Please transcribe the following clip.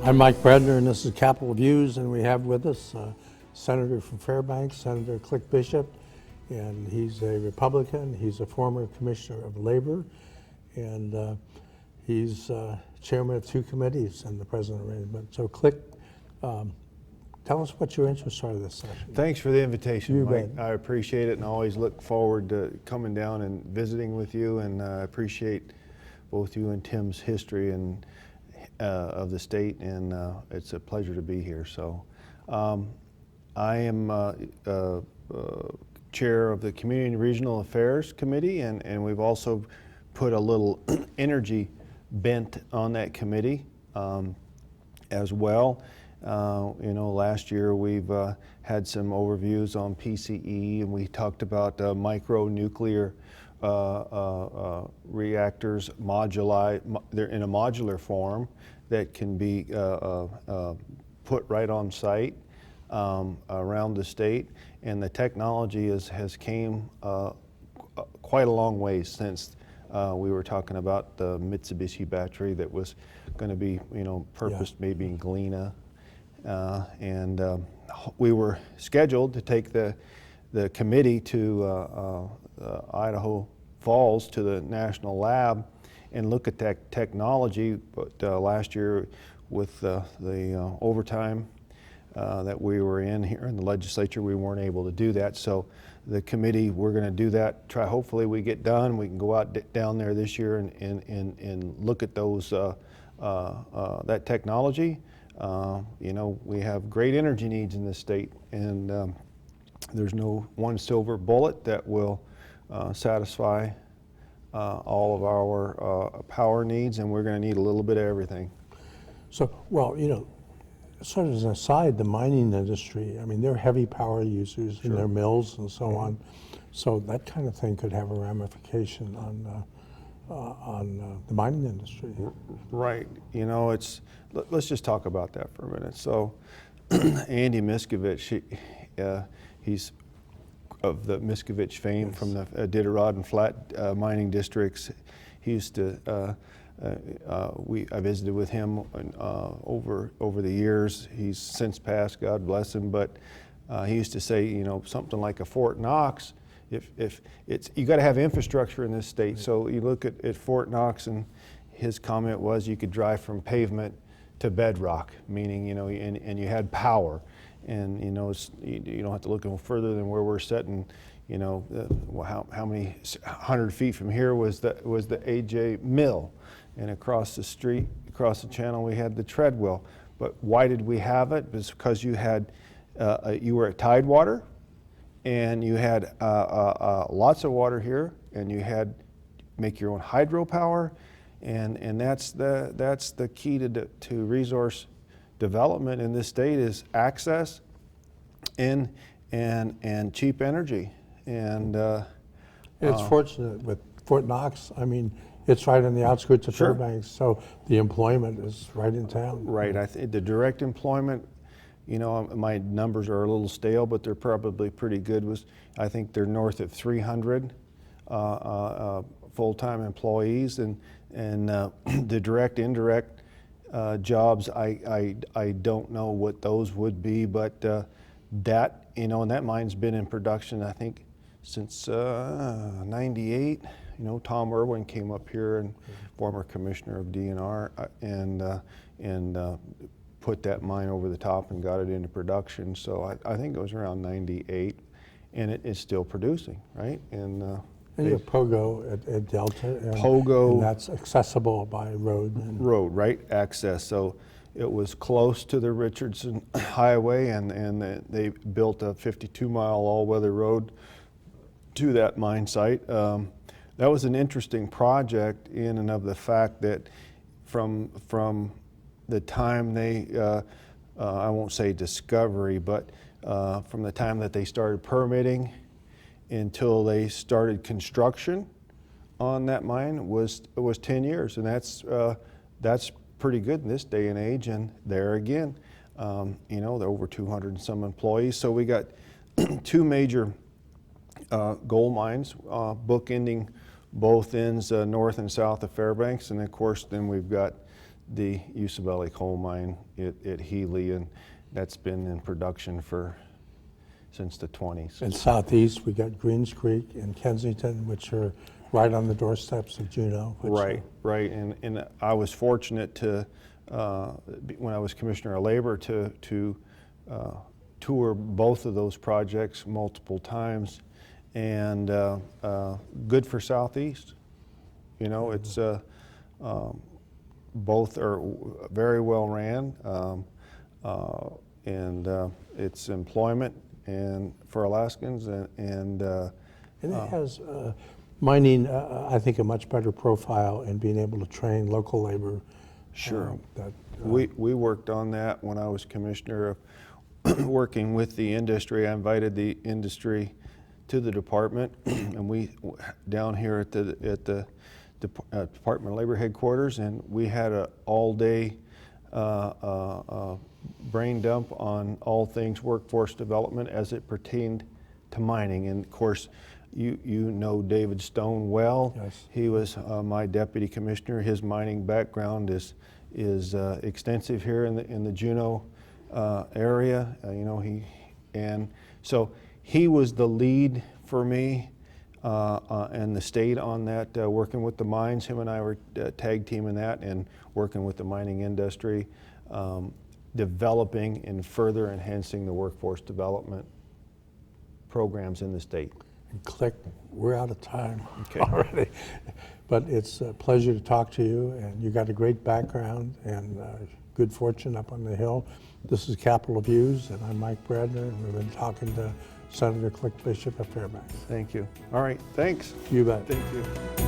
I'm Mike Bredner, and this is Capital Views, and we have with us Senator from Fairbanks, Senator Click Bishop, and he's a Republican. He's a former Commissioner of Labor, and he's chairman of 2 committees in the present arrangement. So Click, tell us what your interests are this session. Thanks for the invitation, Mike. Bet. I appreciate it and always look forward to coming down and visiting with you, and I appreciate both you and Tim's history and of the state, and it's a pleasure to be here. So I am chair of the Community and Regional Affairs Committee, and we've also put a little energy bent on that committee as well. You know, last year we've had some overviews on PCE, and we talked about micro nuclear reactors, they're in a modular form that can be put right on site around the state, and the technology has came quite a long way since we were talking about the Mitsubishi battery that was going to be, you know, purposed maybe in Galena, and we were scheduled to take the committee to Idaho Falls to the National Lab and look at that technology, but last year with the overtime that we were in here in the legislature, we weren't able to do that. So the committee, we're going to do that, hopefully we get done, we can go out down there this year and look at those that technology. You know, we have great energy needs in this state, and there's no one silver bullet that will satisfy all of our power needs, and we're going to need a little bit of everything. So, well, you know, sort of as an aside, the mining industry, I mean, they're heavy power users in their mills and so on. So that kind of thing could have a ramification on the mining industry. Right. You know, let's just talk about that for a minute. So Andy Miskovich, he's of the Miskovich fame from the Iditarod and Flat mining districts. He used to, I visited with him over the years. He's since passed, God bless him, but he used to say, you know, something like a Fort Knox, if it's, you got to have infrastructure in this state. So you look at Fort Knox, and his comment was you could drive from pavement to bedrock, meaning, you know, and you had power. And you know, you don't have to look no further than where we're sitting. You know, how many 100 feet from here was the AJ mill, and across the street, across the channel, we had the Treadwell. But why did we have it? It was because you had you were at Tidewater, and you had lots of water here, and you had make your own hydropower, and that's the key to resource development in this state is access and cheap energy. And it's fortunate with Fort Knox. I mean, it's right on the outskirts of Fairbanks, so the employment is right in town. Right. I think the direct employment, you know, my numbers are a little stale, but they're probably pretty good. I think they're north of 300 full-time employees, and the direct, indirect jobs, I don't know what those would be, but that, you know, and that mine's been in production, I think, since '98. You know, Tom Irwin came up here, and former commissioner of DNR, and put that mine over the top and got it into production. So I think it was around '98, and it is still producing, right? And you have Pogo at Delta. And that's accessible by road. Road, right? Access. So it was close to the Richardson Highway, and they built a 52-mile all-weather road to that mine site. That was an interesting project in and of the fact that from the time they, I won't say discovery, but from the time that they started permitting until they started construction on that mine was 10 years, and that's pretty good in this day and age. And there again, you know, there are over 200 and some employees. So we got 2 major gold mines bookending both ends, north and south of Fairbanks, and of course then we've got the Usabelli coal mine at Healy, and that's been in production since the 20s. And southeast, we got Greens Creek and Kensington, which are right on the doorsteps of Juneau. Right, right, and I was fortunate to, when I was Commissioner of Labor, to tour both of those projects multiple times, and good for Southeast. You know, it's both are very well ran, and it's employment and for Alaskans, and it has mining, I think, a much better profile in being able to train local labor. Sure. We worked on that when I was commissioner, working with the industry. I invited the industry to the department, and we down here at the Department of Labor headquarters, and we had an all-day brain dump on all things workforce development as it pertained to mining. And of course, you know David Stone well. Yes. He was my deputy commissioner. His mining background is extensive here in the Juneau area. You know, and so he was the lead for me and the state on that, working with the mines. Him and I were tag teaming that and working with the mining industry, developing and further enhancing the workforce development programs in the state. And click, we're out of time Okay. already. But it's a pleasure to talk to you, and you got a great background and good fortune up on the Hill. This is Capital Views, and I'm Mike Bradner, and we've been talking to Senator Click Bishop of Fairbanks. Thank you. All right, thanks. You bet. Thank you.